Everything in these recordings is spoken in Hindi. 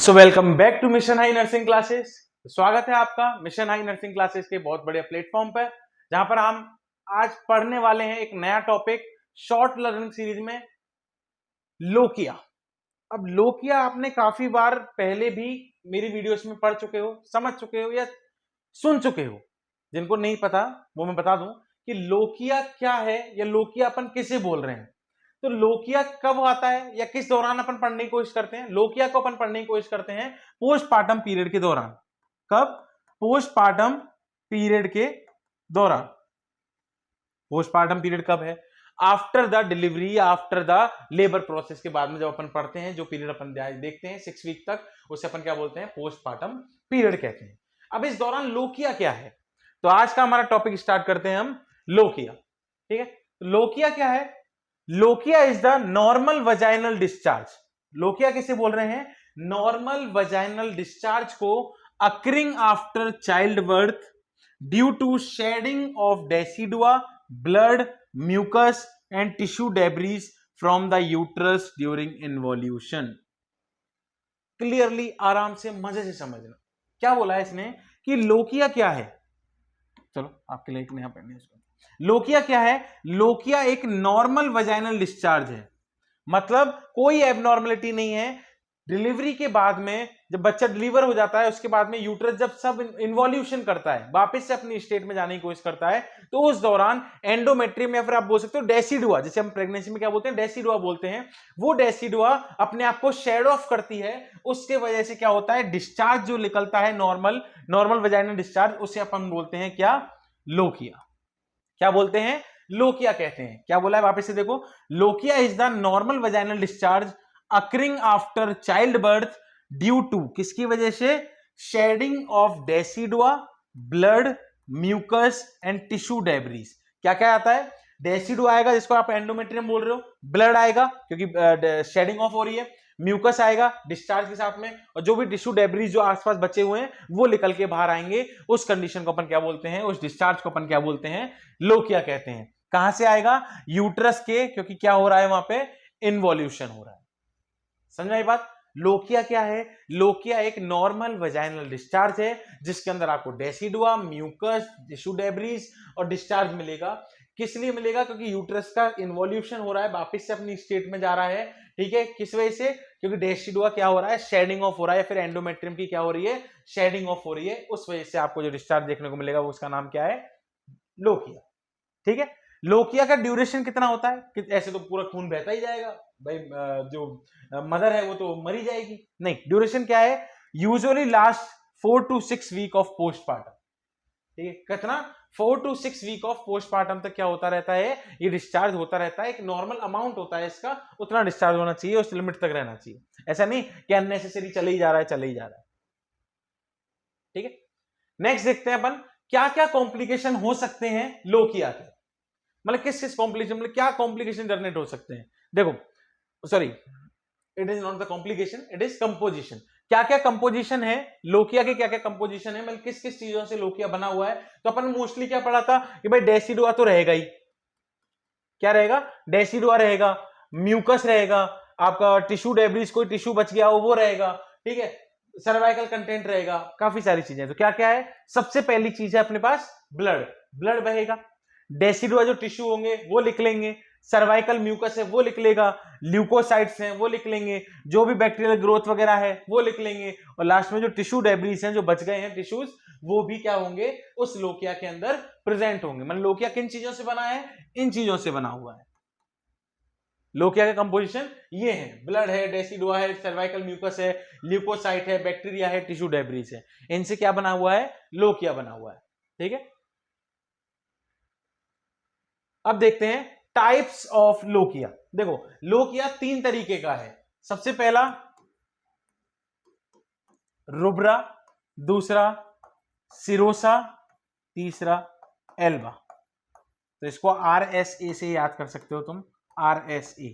So welcome back to mission high nursing classes. स्वागत है आपका मिशन हाई नर्सिंग क्लासेस के बहुत बड़े प्लेटफॉर्म पर, जहां पर हम आज पढ़ने वाले हैं एक नया टॉपिक शॉर्ट लर्निंग सीरीज में, लोकिया। अब लोकिया आपने काफी बार पहले भी मेरी वीडियोस में पढ़ चुके हो, समझ चुके हो या सुन चुके हो। जिनको नहीं पता वो मैं बता दूं कि लोकिया क्या है या लोकिया अपन किसे बोल रहे हैं। तो लोकिया कब आता है या किस दौरान अपन पढ़ने की कोशिश करते हैं? लोकिया को अपन पढ़ने की कोशिश करते हैं पोस्टपार्टम पीरियड के दौरान। कब? पोस्टपार्टम पीरियड के दौरान। पोस्टपार्टम पीरियड कब है? After the delivery, after the labour process के बाद में जब अपन पढ़ते हैं, जो पीरियड अपन देखते हैं 6 वीक तक, उसे अपन क्या बोलते हैं? पोस्टपार्टम पीरियड कहते हैं। अब इस दौरान लोकिया क्या है? तो आज का हमारा टॉपिक स्टार्ट करते हैं हम लोकिया। ठीक है, लोकिया क्या है? Lochia is the normal vaginal discharge. Lochia किसे बोल रहे हैं? नॉर्मल वजाइनल डिस्चार्ज को occurring after childbirth due to shedding of decidua, blood, mucus and tissue debris from the uterus during involution. Clearly, आराम से, मजे से समझना क्या बोला है इसने कि लोकिया क्या है। चलो आपके लिए एक नया पेन है इसको। लोकिया क्या है? लोकिया एक नॉर्मल वजाइनल डिस्चार्ज है, मतलब कोई एबनॉर्मलिटी नहीं है। डिलीवरी के बाद में जब बच्चा डिलीवर हो जाता है, उसके बाद में यूट्रस जब सब इन्वॉल्यूशन करता है, वापस से अपनी स्टेट में जाने की कोशिश करता है, तो उस दौरान एंडोमेट्रियम या फिर आप बोल सकते हो डेसिडुआ, जिसे हम प्रेगनेंसी में क्या बोलते हैं? डेसिडुआ बोलते हैं। वो डेसिडुआ अपने आप को शेड ऑफ करती है, उसके वजह से क्या होता है? डिस्चार्ज जो निकलता है नॉर्मल वजाइनल डिस्चार्ज, उसे अपन बोलते हैं क्या? लोकिया। क्या बोलते हैं? लोकिया कहते हैं। क्या बोला है वापस से देखो, lochia is the normal vaginal discharge occurring after childbirth due to, किसकी वजह से? Shedding of decidua, blood, mucus and tissue debris. क्या क्या आता है? डेसिडुआ आएगा, जिसको आप एंडोमेट्रियम बोल रहे हो, ब्लड आएगा क्योंकि शेडिंग ऑफ हो रही है, म्यूकस आएगा डिस्चार्ज के साथ में, और जो भी टिश्यू डेब्रीज जो आसपास बचे हुए हैं वो निकल के बाहर आएंगे। उस कंडीशन को अपन क्या बोलते हैं? उस डिस्चार्ज को अपन क्या बोलते हैं? लोकिया कहते हैं। कहां से आएगा? यूट्रस के, क्योंकि क्या हो रहा है वहां पे? इन्वॉल्यूशन हो रहा है। समझ आई बात? लोकिया क्या है? लोकिया एक नॉर्मल वजाइनल डिस्चार्ज है, जिसके अंदर आपको डेसिडुआ, म्यूकस, टिश्यू डेब्रीज और डिस्चार्ज मिलेगा। किस लिए मिलेगा? क्योंकि यूट्रस का इन्वॉल्यूशन हो रहा है, वापस से अपनी स्टेट में जा रहा है। ठीक है, किस वजह से? क्योंकि डेसिडुआ क्या हो रहा है? शेडिंग ऑफ हो रहा है, फिर एंडोमेट्रियम की क्या हो रही है? शेडिंग ऑफ हो रही है। उस वजह से आपको जो डिस्चार्ज देखने को मिलेगा वो उसका नाम क्या है? लोकिया। ठीक है, लोकिया का ड्यूरेशन कितना होता है? कि ऐसे तो पूरा खून बहता ही जाएगा भाई, जो मदर है वो तो मरी जाएगी। नहीं, ड्यूरेशन क्या है? Usually last 4 to 6 week of postpartum. ठीक है, कितना? 4 to 6 वीक ऑफ पोस्टपार्टम तक क्या होता रहता है? ये डिस्चार्ज होता रहता है। एक नॉर्मल अमाउंट होता है इसका, उतना डिस्चार्ज होना चाहिए, उस लिमिट तक रहना चाहिए। ऐसा नहीं कि अननेसेसरी चले ही जा रहा है, चले ही जा रहा है। ठीक है, नेक्स्ट देखते हैं अपन क्या क्या कॉम्प्लिकेशन हो सकते हैं लोकिया के। मतलब किस किस कॉम्प्लिकेशन, मतलब क्या कॉम्प्लिकेशन जनरेट हो सकते हैं। देखो, sorry, it is not the complication, it is composition. क्या क्या कंपोजिशन है लोकिया के? क्या क्या कंपोजिशन है, मतलब किस किस चीजों से लोकिया बना हुआ है? तो अपन मोस्टली क्या पढ़ा था कि भाई डेसिडुआ तो रहेगा ही। क्या रहेगा? डेसिडुआ रहेगा, म्यूकस रहेगा, आपका टिश्यू डेब्रीज, कोई टिश्यू बच गया हो वो रहेगा। ठीक है, सर्वाइकल कंटेंट रहेगा, काफी सारी चीजें। तो क्या क्या है? सबसे पहली चीज है अपने पास ब्लड। ब्लड बहेगा, डेसिडुआ जो टिश्यू होंगे वो लिख लेंगे, सर्वाइकल म्यूकस है वो लिख लेगा, ल्यूकोसाइट्स हैं वो लिख लेंगे, जो भी बैक्टीरियल ग्रोथ वगैरह है वो लिख लेंगे, और लास्ट में जो टिश्यू डेब्रीज हैं, जो बच गए हैं टिश्यूज, वो भी क्या होंगे? उस लोकिया के अंदर प्रेजेंट होंगे। मतलब लोकिया किन चीजों से बना है? इन चीजों से बना हुआ है। लोकिया का कंपोजिशन ये है, ब्लड है, डेसिडुआ है, सर्वाइकल म्यूकस है, ल्यूकोसाइट है, बैक्टीरिया है, टिश्यू डेब्रीज है। इनसे क्या बना हुआ है? लोकिया बना हुआ है। ठीक है, अब देखते हैं टाइप्स ऑफ लोकिया। देखो, लोकिया 3 तरीके का है। सबसे पहला रुब्रा, दूसरा सिरोसा, तीसरा एल्बा। तो इसको RSA से याद कर सकते हो तुम। RSA,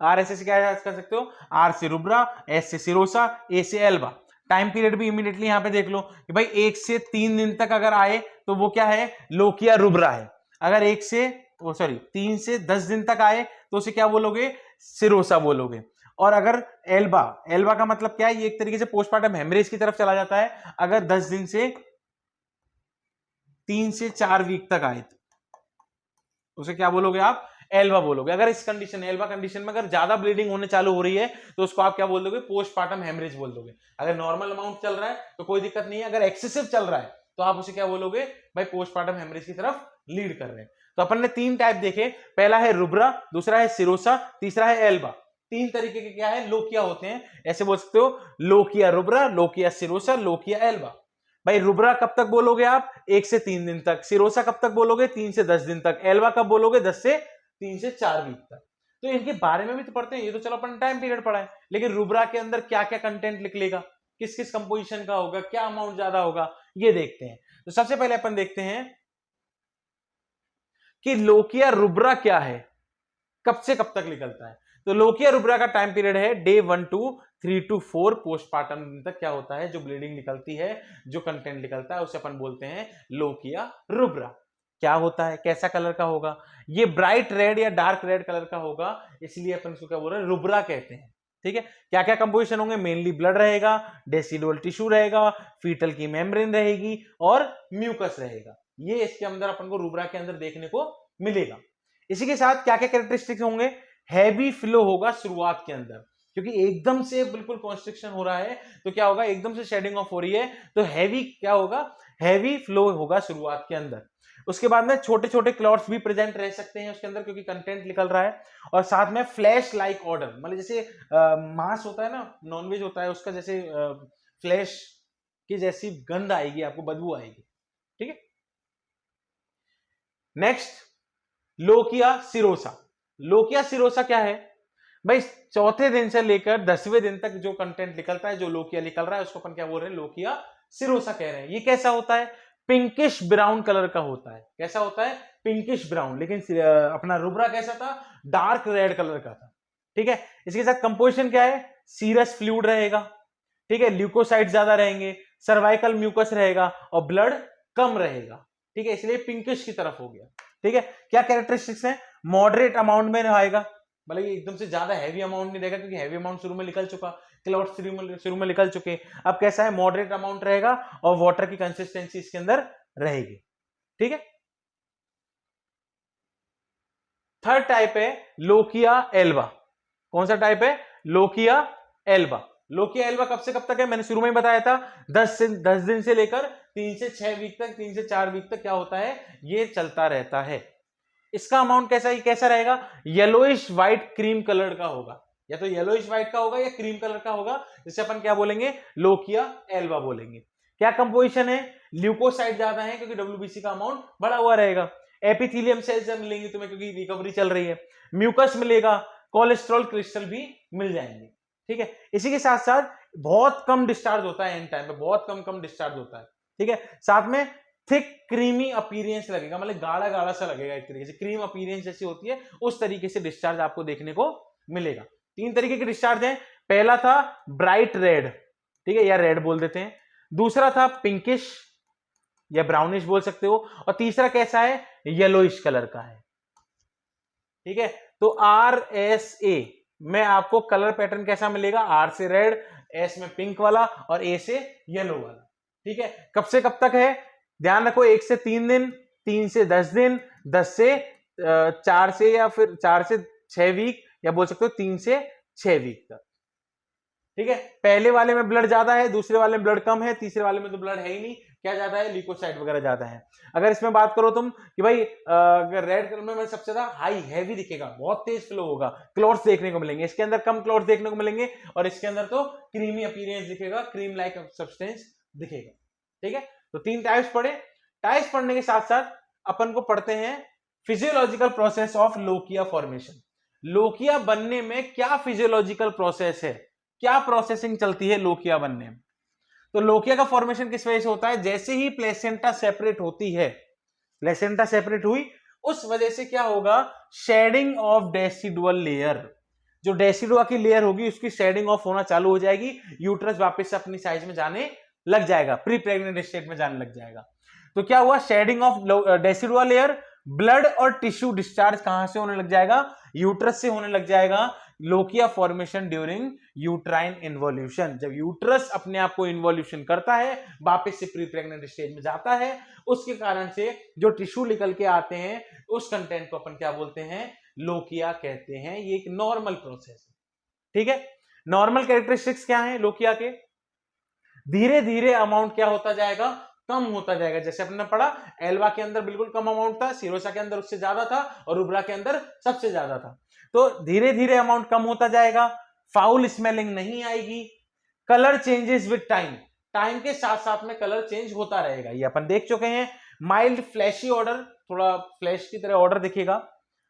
RSA से क्या याद कर सकते हो? R से रुब्रा, S से सिरोसा, A से एल्बा। टाइम पीरियड भी इमीडिएटली यहां पे देख लो कि भाई 1 से 3 दिन तक अगर आए तो वो क्या है? लोकिया रुब्रा है। अगर 3 से 10 दिन तक आए तो उसे क्या बोलोगे? सिरोसा बोलोगे। और अगर एल्बा, एल्बा का मतलब क्या है, ये एक तरीके से पोस्टमार्टम हेमरेज की तरफ चला जाता है अगर 10 दिन से 3 से 4 वीक तक आए तो उसे क्या बोलोगे आप, एल्बा बोलोगे। अगर इस कंडीशन, एल्बा कंडीशन में अगर ज्यादा ब्लीडिंग होने चालू हो रही है तो उसको आप क्या बोल दोगे, पोस्टमार्टम हेमरेज बोल दोगे। अगर नॉर्मल अमाउंट चल रहा है तो कोई दिक्कत नहीं है, अगर एक्सेसिव चल रहा है तो आप उसे क्या बोलोगे, भाई पोस्टमार्टम हेमरेज की तरफ लीड कर रहे हैं। तो अपन ने 3 टाइप देखे, पहला है रुब्रा, दूसरा है सिरोसा, तीसरा है एल्बा। 3 तरीके के क्या है, लोकिया होते हैं, ऐसे बोल सकते हो, lochia rubra, lochia serosa, lochia Elba. भाई रुब्रा कब तक बोलोगे आप, 1 से 3 दिन तक। सिरोसा कब तक बोलोगे, 3 से 10 दिन तक। एल्बा कब बोलोगे, 10 से 3 से 4 वीक तक। तो इनके बारे में भी तो पढ़ते हैं, ये तो चलो अपन टाइम पीरियड पढ़ा है, लेकिन रुब्रा के अंदर क्या क्या कंटेंट निकलेगा, किस किस कंपोजिशन का होगा, क्या अमाउंट ज्यादा होगा, ये देखते हैं। तो सबसे पहले अपन देखते हैं कि लोकिया रुब्रा क्या है, कब से कब तक निकलता है। तो लोकिया रुब्रा का टाइम पीरियड है डे 1 to 3 to 4 पोस्टमार्टम तक। क्या होता है, जो ब्लीडिंग निकलती है, जो कंटेंट निकलता है, उसे अपन बोलते हैं लोकिया रुब्रा। क्या होता है, कैसा कलर का होगा, ये ब्राइट रेड या डार्क रेड कलर का होगा, इसलिए अपन इसको क्या बोल रहे हैं, रुब्रा कहते हैं। ठीक है, क्या क्या कंपोजिशन होंगे, मेनली ब्लड रहेगा, डेसिडुअल टिश्यू रहेगा, फीटल की मेम्ब्रेन रहेगी और म्यूकस रहेगा। ये इसके अंदर अपन को रुब्रा के अंदर देखने को मिलेगा। इसी के साथ क्या क्या कैरेक्टरिस्टिक्स होंगे, हैवी फ्लो होगा शुरुआत के अंदर, क्योंकि एकदम से बिल्कुल कॉन्स्ट्रिक्शन हो रहा है तो क्या होगा, एकदम से शेडिंग ऑफ हो रही है तो हैवी क्या होगा, हैवी फ्लो होगा शुरुआत के अंदर। उसके बाद में छोटे छोटे क्लॉट्स भी प्रेजेंट रह सकते हैं उसके अंदर, क्योंकि कंटेंट निकल रहा है। और साथ में फ्लैश लाइक ऑर्डर, मतलब जैसे मांस होता है ना, नॉनवेज होता है उसका, जैसे फ्लैश की जैसी गंध आएगी आपको, बदबू आएगी। ठीक है, next lochia serosa. Lochia serosa क्या है भाई, चौथे दिन से लेकर 10वें दिन तक जो कंटेंट निकलता है, जो लोकिया निकल रहा है, उसको अपन क्या बोल रहे हैं, लोकिया सिरोसा कह रहे हैं। ये कैसा होता है, पिंकिश ब्राउन कलर का होता है। कैसा होता है, पिंकिश ब्राउन। लेकिन अपना रुब्रा कैसा था, डार्क रेड कलर का था। ठीक है, इसके साथ कंपोजिशन क्या है, सीरस फ्लूइड रहेगा, ठीक है, ल्यूकोसाइड ज्यादा रहेंगे, सर्वाइकल म्यूकस रहेगा और ब्लड कम रहेगा। ठीक है, इसलिए पिंकिश की तरफ हो गया। ठीक है, क्या कैरेक्टरिस्टिक्स है, मॉडरेट अमाउंट में रहेगा, मतलब ये एकदम से ज्यादा हैवी अमाउंट नहीं रहेगा, क्योंकि हैवी अमाउंट शुरू में निकल चुका, क्लॉट शुरू में निकल चुके। अब कैसा है, मॉडरेट अमाउंट रहेगा और वाटर की कंसिस्टेंसी इसके अंदर रहेगी। ठीक है, थर्ड टाइप है लोकिया एल्बा। कौन सा टाइप है, लोकिया एल्बा। लोकिया एल्बा कब से कब तक है, मैंने शुरू में ही बताया था, 10 दिन से लेकर 3 से 6 वीक तक, 3 से 4 वीक तक क्या होता है, ये चलता रहता है। इसका अमाउंट कैसा रहेगा, येलोइश व्हाइट क्रीम कलर का होगा, या तो येलोइश व्हाइट का होगा या क्रीम कलर का होगा, जिसे अपन क्या बोलेंगे, लोकिया एल्बा बोलेंगे। क्या कंपोजिशन है, ल्यूकोसाइड ज्यादा है क्योंकि डब्ल्यूबीसी का अमाउंट बढ़ा हुआ रहेगा, एपिथेलियम सेल्स मिलेंगी तुम्हें क्योंकि रिकवरी चल रही है, म्यूकस मिलेगा, कोलेस्ट्रॉल क्रिस्टल भी मिल जाएंगे। ठीक है, इसी के साथ साथ बहुत कम डिस्चार्ज होता है, एंड टाइम पे बहुत कम डिस्चार्ज होता है। ठीक है, साथ में थिक क्रीमी अपीरियंस लगेगा, मतलब गाढ़ा गाढ़ा सा लगेगा, एक तरीके से क्रीम अपीरियंस जैसी होती है उस तरीके से डिस्चार्ज आपको देखने को मिलेगा। 3 तरीके के डिस्चार्ज हैं, पहला था ब्राइट रेड, ठीक है, या रेड बोल देते हैं, दूसरा था पिंकिश या ब्राउनिश बोल सकते हो, और तीसरा कैसा है, येलोइश कलर का है। ठीक है, तो RSA में आपको कलर पैटर्न कैसा मिलेगा, R से रेड, S में पिंक वाला और A से येलो वाला। ठीक है, कब से कब तक है, ध्यान रखो, 1 से 3 दिन, 3 से 10 दिन, 10 से 4 से या फिर 4 से 6 वीक, या बोल सकते हो 3 से 6 वीक तक। ठीक है, पहले वाले में ब्लड ज्यादा है, दूसरे वाले में ब्लड कम है, तीसरे वाले में तो ब्लड है ही नहीं, क्या ज्यादा है, ल्यूकोसाइड वगैरह ज्यादा है। अगर इसमें बात करो तुम कि भाई अगर रेड कलर में सबसे ज्यादा हाई हैवी दिखेगा, बहुत तेज फ्लो होगा, क्लॉट्स देखने को मिलेंगे, इसके अंदर कम क्लॉट्स देखने को मिलेंगे, और इसके अंदर तो क्रीमी अपीयरेंस दिखेगा, क्रीम लाइक सब्सटेंस दिखेगा। ठीक है, तो 3 टाइप्स पढ़े। टाइप्स पढ़ने के साथ साथ अपन को पढ़ते हैं physiological process of lochia formation. Lochia बनने में क्या फिजियोलॉजिकल प्रोसेस है, क्या प्रोसेसिंग चलती है लोकिया बनने में। तो लोकिया का फॉर्मेशन किस वजह से होता है, जैसे ही प्लेसेंटा सेपरेट होती है, प्लेसेंटा सेपरेट हुई, उस वजह से क्या होगा, शेडिंग ऑफ डेसिडुअल लेयर, जो डेसिडुआ की लेयर होगी उसकी शेडिंग ऑफ होना चालू हो जाएगी, यूट्रस वापस से अपनी साइज में जाने लग जाएगा, प्री प्रेग्नेंट स्टेट में जाने लग जाएगा। तो क्या हुआ, shading of decidua layer, blood और टिश्यू डिस्चार्ज कहां से होने लग जाएगा, यूट्रस से होने लग जाएगा, lochia formation during uterine involution, जब यूट्रस अपने आप को इन्वोल्यूशन करता है, वापस से प्री प्रेग्नेंट स्टेज में जाता है, उसके कारण से जो टिश्यू निकल के आते हैं उस कंटेंट को अपन क्या बोलते हैं, लोकिया कहते हैं। ये एक नॉर्मल प्रोसेस है, ठीक है। नॉर्मल कैरेक्टरिस्टिक्स क्या है लोकिया के, धीरे धीरे अमाउंट क्या होता जाएगा, कम होता जाएगा। जैसे अपने पढ़ा, एल्वा के अंदर बिल्कुल कम अमाउंट था, सिरोसा के अंदर उससे ज्यादा था, और रुब्रा के अंदर सबसे ज्यादा था। तो धीरे धीरे अमाउंट कम होता जाएगा, फाउल स्मेलिंग नहीं आएगी, colour changes with time, time के साथ साथ में कलर चेंज होता रहेगा, ये अपन देख चुके हैं। माइल्ड फ्लैशी ऑर्डर, थोड़ा फ्लैश की तरह ऑर्डर दिखेगा,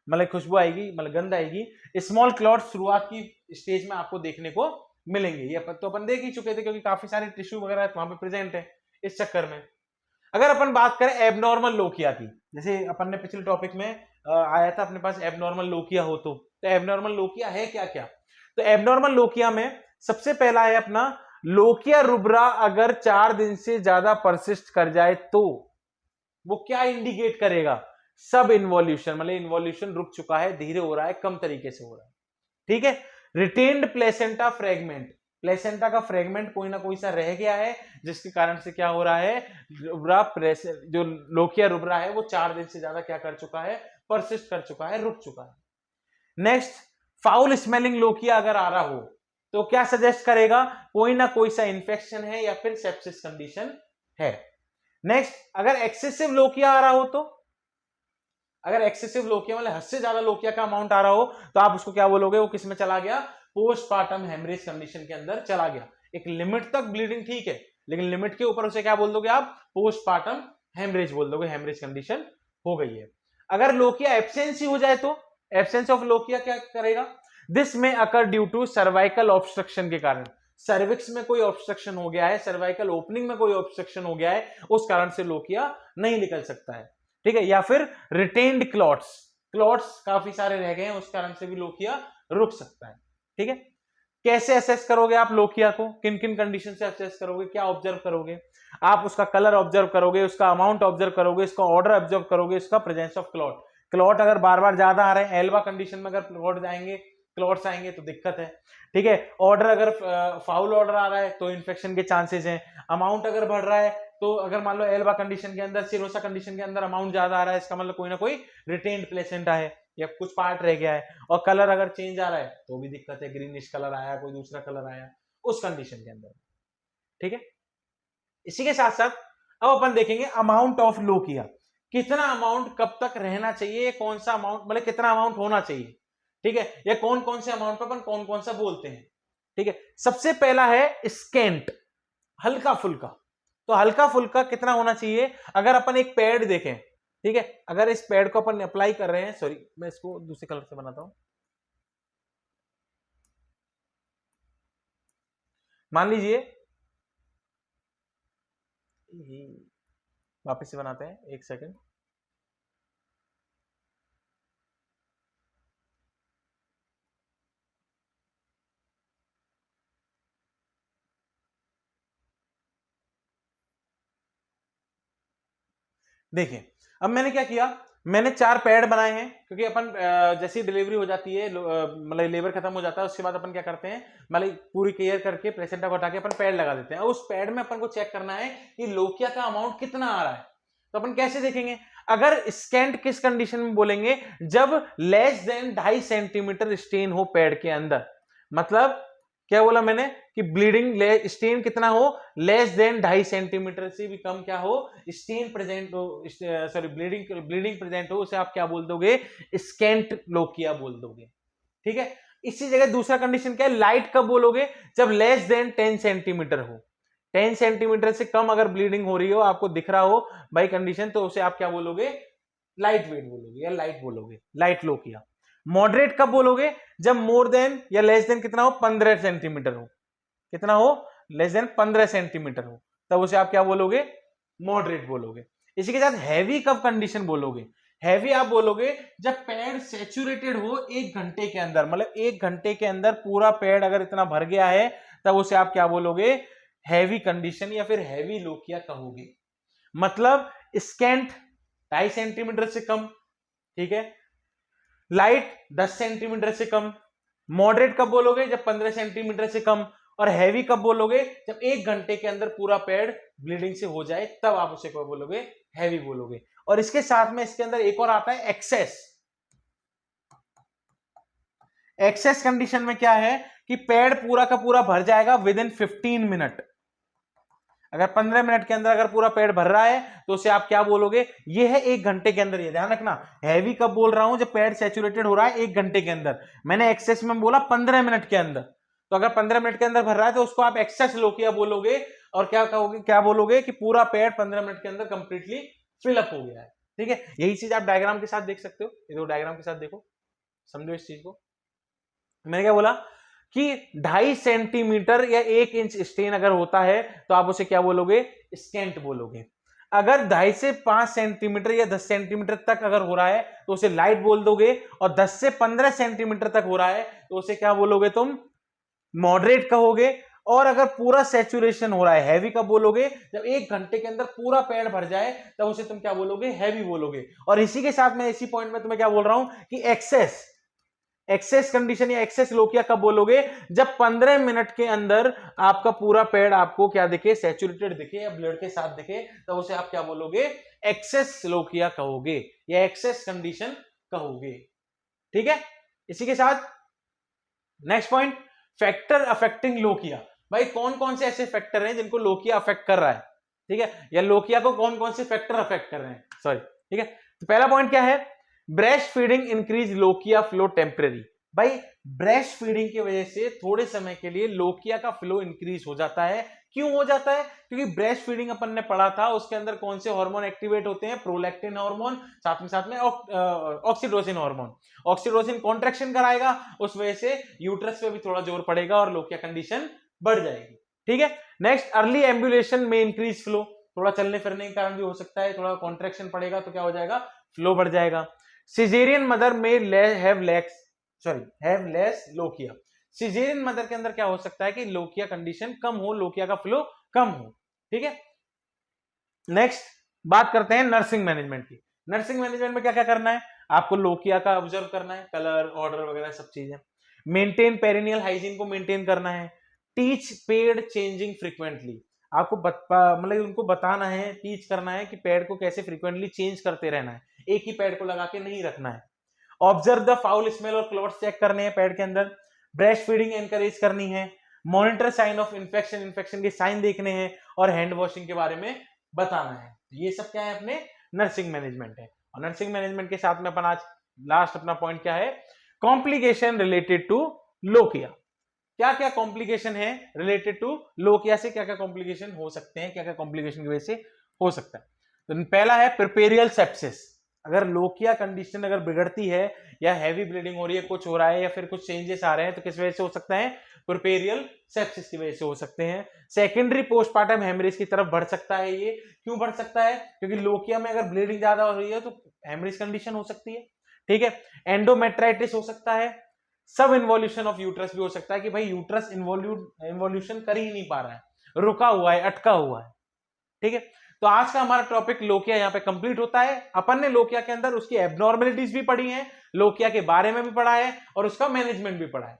मतलब खुशबू आएगी, मतलब गंध आएगी। स्मॉल क्लॉट शुरुआत की स्टेज में आपको देखने को मिलेंगे, ये तो अपन देख ही चुके थे, क्योंकि काफी सारे टिश्यू वगैरह वहां पे प्रेजेंट है इस चक्कर में। अगर अपन बात करें एबनॉर्मल लोकिया की, जैसे अपन ने पिछले टॉपिक में आया था अपने पास एबनॉर्मल लोकिया हो, तो एबनॉर्मल लोकिया है क्या क्या। तो एबनॉर्मल लोकिया में सबसे पहला है अपना लोकिया रुब्रा, अगर 4 दिन से ज्यादा परसिस्ट कर जाए तो वो क्या इंडिकेट करेगा, सब इन्वॉल्यूशन, मतलब इन्वॉल्यूशन रुक चुका है, धीरे हो रहा है, कम तरीके से हो रहा है, ठीक है। रिटेन्ड प्लेसेंटा फ्रेगमेंट, प्लेसेंटा का फ्रेगमेंट कोई ना कोई सा रह गया है, जिसके कारण से क्या हो रहा है, रुब्रा जो लोकिया रुब्रा है वो 4 दिन से ज्यादा क्या कर चुका है, परसिस्ट कर चुका है, रुक चुका है। नेक्स्ट, फाउल स्मेलिंग लोकिया अगर आ रहा हो तो क्या सजेस्ट करेगा, कोई ना कोई सा इंफेक्शन है या फिर सेप्सिस कंडीशन है। नेक्स्ट, अगर एक्सेसिव लोकिया आ रहा हो, तो अगर एक्सेसिव लोकिया मतलब हद से ज्यादा लोकिया का अमाउंट आ रहा हो, तो आप उसको क्या बोलोगे, वो किस में चला गया, पोस्टपार्टम हेमरेज कंडीशन के अंदर चला गया। एक लिमिट तक ब्लीडिंग ठीक है, लेकिन लिमिट के ऊपर उसे क्या बोल दोगे आप, पोस्टपार्टम हेमरेज बोल दोगे, हेमरेज कंडीशन हो गई है। अगर लोकिया एब्सेंस ही हो जाए, तो एब्सेंस ऑफ लोकिया क्या करेगा, दिस में occur due to cervical obstruction के कारण, सर्विक्स में कोई ऑब्स्ट्रक्शन हो गया है, सर्वाइकल ओपनिंग में कोई ऑब्स्ट्रक्शन हो गया है, उस कारण से लोकिया नहीं निकल सकता है, ठीक है। या फिर रिटेन्ड क्लॉट्स, क्लॉट्स काफी सारे रह गए हैं, उस कारण से भी लोकिया रुक सकता है, ठीक है। कैसे असेस करोगे आप लोकिया को, किन किन कंडीशन से असेस करोगे, क्या ऑब्जर्व करोगे आप, उसका कलर ऑब्जर्व करोगे, उसका अमाउंट ऑब्जर्व करोगे, उसका ऑर्डर ऑब्जर्व करोगे, उसका प्रेजेंस ऑफ क्लॉट, क्लॉट अगर बार बार ज्यादा आ रहे हैं, एल्वा कंडीशन में अगर क्लॉट जाएंगे, क्लॉट्स आएंगे तो दिक्कत है, ठीक है। ऑर्डर अगर फाउल ऑर्डर आ रहा है तो इन्फेक्शन के चांसेस हैं। अमाउंट अगर बढ़ रहा है, तो अगर मान लो एल्वा कंडीशन के अंदर, सिरोसा कंडीशन के अंदर अमाउंट ज्यादा आ रहा है, इसका मतलब कोई ना कोई रिटेन्ड प्लेसेंटा है या कुछ पार्ट रह गया है। और कलर अगर चेंज आ रहा है तो भी दिक्कत है, ग्रीनिश कलर आया, कोई दूसरा कलर आया उस कंडीशन के अंदर, ठीक है। इसी के साथ साथ अब अपन देखेंगे अमाउंट ऑफ लोकिया, कितना अमाउंट कब तक रहना चाहिए, कौन सा अमाउंट मतलब कितना अमाउंट होना चाहिए, ठीक है, या कौन कौन से अमाउंट पर अपन कौन कौन सा बोलते हैं, ठीक है। सबसे पहला है स्केंट, हल्का फुल्का, तो हल्का फुल्का कितना होना चाहिए, अगर अपन एक पैड देखें, ठीक है, अगर इस पैड को अपन अप्लाई कर रहे हैं, सॉरी मैं इसको दूसरे कलर से बनाता हूं, मान लीजिए वापस से बनाते हैं, एक सेकंड, देखिए अब मैंने क्या किया, मैंने 4 पैड बनाए हैं, क्योंकि अपन जैसी डिलीवरी हो जाती है, मतलब लेबर खत्म हो जाता है, उसके बाद अपन क्या करते हैं, मतलब पूरी केयर करके प्लेसेंटा को हटा के अपन पैड लगा देते हैं, और उस पैड में अपन को चेक करना है कि लोकिया का अमाउंट कितना आ रहा है। तो अपन कैसे देखेंगे, अगर स्कैंट किस कंडीशन में बोलेंगे, जब लेस देन 2.5 सेंटीमीटर स्टेन हो पैड के अंदर, मतलब क्या बोला मैंने कि ब्लीडिंग स्टेन कितना हो, लेस देन 2.5 सेंटीमीटर से भी कम क्या हो, स्टेन प्रेजेंट हो, सॉरी ब्लीडिंग प्रेजेंट हो, उसे आप क्या बोल दोगे, स्कैंट लोकिया बोल दोगे, ठीक है। इसी जगह दूसरा कंडीशन क्या है, लाइट कब बोलोगे, जब लेस देन 10 सेंटीमीटर हो, 10 सेंटीमीटर से कम अगर ब्लीडिंग हो रही हो, आपको दिख रहा हो बाई कंडीशन, तो उसे आप क्या बोलोगे, लाइट वेट बोलोगे या लाइट बोलोगे, लाइट लोकिया। मॉडरेट कब बोलोगे, जब मोर देन या लेस देन कितना हो, 15 सेंटीमीटर हो, कितना हो, लेस देन 15 सेंटीमीटर हो, तब उसे आप क्या बोलोगे, मॉडरेट बोलोगे। इसी के साथ हैवी कब कंडीशन बोलोगे, हैवी आप बोलोगे जब पैड सैचुरेटेड हो 1 घंटे के अंदर, मतलब 1 घंटे के अंदर पूरा पैड अगर इतना भर गया है, तब उसे आप क्या बोलोगे, हैवी कंडीशन या फिर हैवी लोकिया कहोगे। मतलब स्कैंट 2.5 सेंटीमीटर से कम, ठीक है, लाइट 10 सेंटीमीटर से कम, मॉडरेट कब बोलोगे? जब 15 सेंटीमीटर से कम। और हैवी कब बोलोगे? जब 1 घंटे के अंदर पूरा पैड ब्लीडिंग से हो जाए, तब आप उसे क्या बोलोगे? हैवी बोलोगे। और इसके साथ में इसके अंदर एक और आता है एक्सेस। एक्सेस कंडीशन में क्या है कि पैड पूरा का पूरा भर जाएगा विद इन 15 मिनट। अगर 15 मिनट के अंदर अगर पूरा पैड भर रहा है तो उसे आप क्या बोलोगे? ये है 1 घंटे के अंदर। ये ध्यान रखना, हैवी कब बोल रहा हूं? जब पैड सैचुरेटेड हो रहा है 1 घंटे के अंदर। मैंने एक्सेस में बोला 15 मिनट के अंदर। तो अगर 15 मिनट के अंदर भर रहा है तो उसको आप एक्सेस लोकिया बोलोगे। और क्या कहोगे? क्या बोलोगे कि पूरा पैड 15 मिनट के अंदर कंप्लीटली फिलअप हो गया है। ठीक है, यही चीज आप डायग्राम के साथ देख सकते हो। ये दो डायग्राम के साथ देखो, समझो इस चीज को। मैंने क्या बोला कि 2.5 सेंटीमीटर या 1 इंच स्टेन अगर होता है तो आप उसे क्या बोलोगे? स्केंट बोलोगे। अगर 2.5 से 5 सेंटीमीटर या 10 सेंटीमीटर तक अगर हो रहा है तो उसे लाइट बोल दोगे। और 10 से 15 सेंटीमीटर तक हो रहा है तो उसे क्या बोलोगे? तुम मॉडरेट कहोगे। और अगर पूरा सैचुरेशन हो रहा है, हैवी कब बोलोगे? जब 1 घंटे के अंदर पूरा पैड भर जाए तब उसे तुम क्या बोलोगे? हैवी बोलोगे। और इसी के साथ में इसी पॉइंट में तुम्हें क्या बोल रहा हूं कि एक्सेस कंडीशन या एक्सेस लोकिया कब बोलोगे? जब 15 मिनट के अंदर आपका पूरा पैड आपको क्या दिखे? सैचुरेटेड दिखे या ब्लड के साथ दिखे, तब उसे आप क्या बोलोगे? एक्सेस लोकिया कहोगे या एक्सेस कंडीशन कहोगे। ठीक है, इसी के साथ next point, factor affecting lochia. भाई कौन कौन से ऐसे फैक्टर हैं जिनको लोकिया अफेक्ट कर रहा है? ठीक है, या लोकिया को कौन कौन से फैक्टर अफेक्ट कर रहे हैं? सॉरी, ठीक है। तो पहला पॉइंट क्या है? Breast feeding increase lochia flow temporary. भाई ब्रेस्ट फीडिंग की वजह से थोड़े समय के लिए लोकिया का फ्लो इंक्रीज हो जाता है। क्यों हो जाता है? क्योंकि ब्रेस्ट फीडिंग अपन ने पढ़ा था, उसके अंदर कौन से हार्मोन एक्टिवेट होते हैं? प्रोलैक्टिन हार्मोन, साथ में ऑक्सीटोसिन हार्मोन। ऑक्सीटोसिन कॉन्ट्रैक्शन कराएगा, उस वजह से यूट्रस पे भी थोड़ा जोर पड़ेगा और लोकिया कंडीशन बढ़ जाएगी। ठीक है, नेक्स्ट, अर्ली एम्बुलेशन में इंक्रीज फ्लो। थोड़ा चलने फिरने के कारण भी हो सकता है, थोड़ा कॉन्ट्रैक्शन पड़ेगा तो क्या हो जाएगा? फ्लो बढ़ जाएगा। सिजेरियन मदर में have less lochia. Caesarean mother के अंदर क्या हो सकता है कि लोकिया कंडीशन कम हो, लोकिया का फ्लो कम हो। ठीक है, नेक्स्ट बात करते हैं नर्सिंग मैनेजमेंट की। नर्सिंग मैनेजमेंट में क्या क्या करना है? आपको लोकिया का ऑब्जर्व करना है, कलर, ऑर्डर वगैरह सब चीजें। मेंटेन पेरिनियल हाइजीन को मेंटेन करना है। Teach paid changing frequently. आपको मतलब उनको बताना है, टीच करना है कि पैड को कैसे फ्रीक्वेंटली चेंज करते रहना है, एक ही पैड को लगा के नहीं रखना है। ऑब्जर्व द फाउल स्मेल और क्लॉट्स चेक करने हैं पैड के अंदर। ब्रेस्ट फीडिंग एनकरेज करनी है। मॉनिटर साइन ऑफ इन्फेक्शन के साइन देखने हैं। और हैंड वॉशिंग के बारे में बताना है। ये सब क्या है? अपने नर्सिंग मैनेजमेंट है। और नर्सिंग मैनेजमेंट के साथ में अपन आज लास्ट अपना पॉइंट क्या है? Complication related to lochia. क्या क्या कॉम्प्लिकेशन है रिलेटेड टू लोकिया से? क्या क्या कॉम्प्लिकेशन हो सकते हैं? क्या क्या कॉम्प्लिकेशन की वजह से हो सकता है? तो पहला है परपेरियल सेप्सिस। अगर लोकिया कंडीशन अगर बिगड़ती है या हैवी ब्लीडिंग हो रही है, कुछ हो रहा है या फिर कुछ चेंजेस आ रहे हैं, तो किस वजह से हो सकता है? परपेरियल सेप्सिस की वजह से हो सकते हैं। सेकेंडरी पोस्टपार्टम हेमरेज की तरफ बढ़ सकता है। ये क्यों बढ़ सकता है? क्योंकि लोकिया में अगर ब्लीडिंग ज्यादा हो रही है तो हेमरेज कंडीशन हो सकती है। ठीक है, एंडोमेट्राइटिस हो सकता है। सब इन्वॉल्यूशन ऑफ यूट्रस भी हो सकता है कि भाई यूट्रस इन्वॉल्यूशन कर ही नहीं पा रहा है, रुका हुआ है, अटका हुआ है। ठीक है, तो आज का हमारा टॉपिक लोकिया यहाँ पे कंप्लीट होता है। अपन ने लोकिया के अंदर उसकी एब्नॉर्मेलिटीज भी पढ़ी हैं, लोकिया के बारे में भी पढ़ा है और उसका मैनेजमेंट भी पढ़ा है।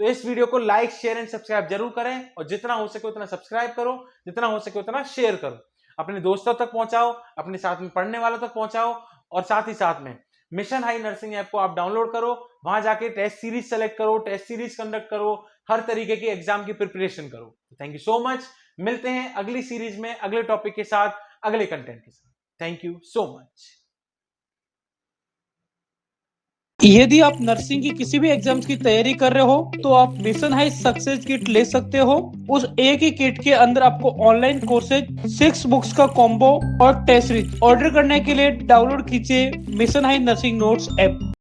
तो इस वीडियो को लाइक, शेयर एंड सब्सक्राइब जरूर करें और जितना हो सके उतना सब्सक्राइब करो, जितना हो सके उतना शेयर करो, अपने दोस्तों तक पहुंचाओ, अपने साथ में पढ़ने वालों तक पहुंचाओ। और साथ ही साथ में मिशन हाई नर्सिंग ऐप को आप डाउनलोड करो, वहां जाके टेस्ट सीरीज सेलेक्ट करो, टेस्ट सीरीज कंडक्ट करो, हर तरीके की एग्जाम की प्रिपरेशन करो। Thank you so much. मिलते हैं अगली सीरीज में अगले टॉपिक के साथ, अगले कंटेंट के साथ। Thank you so much. यदि आप नर्सिंग की किसी भी एग्जाम्स की तैयारी कर रहे हो तो आप मिशन हाई सक्सेस किट ले सकते हो। उस एक ही किट के अंदर आपको ऑनलाइन कोर्सेज, 6 बुक्स का कॉम्बो और टेस्ट सीरीज। ऑर्डर करने के लिए डाउनलोड कीजिए mission high nursing notes app.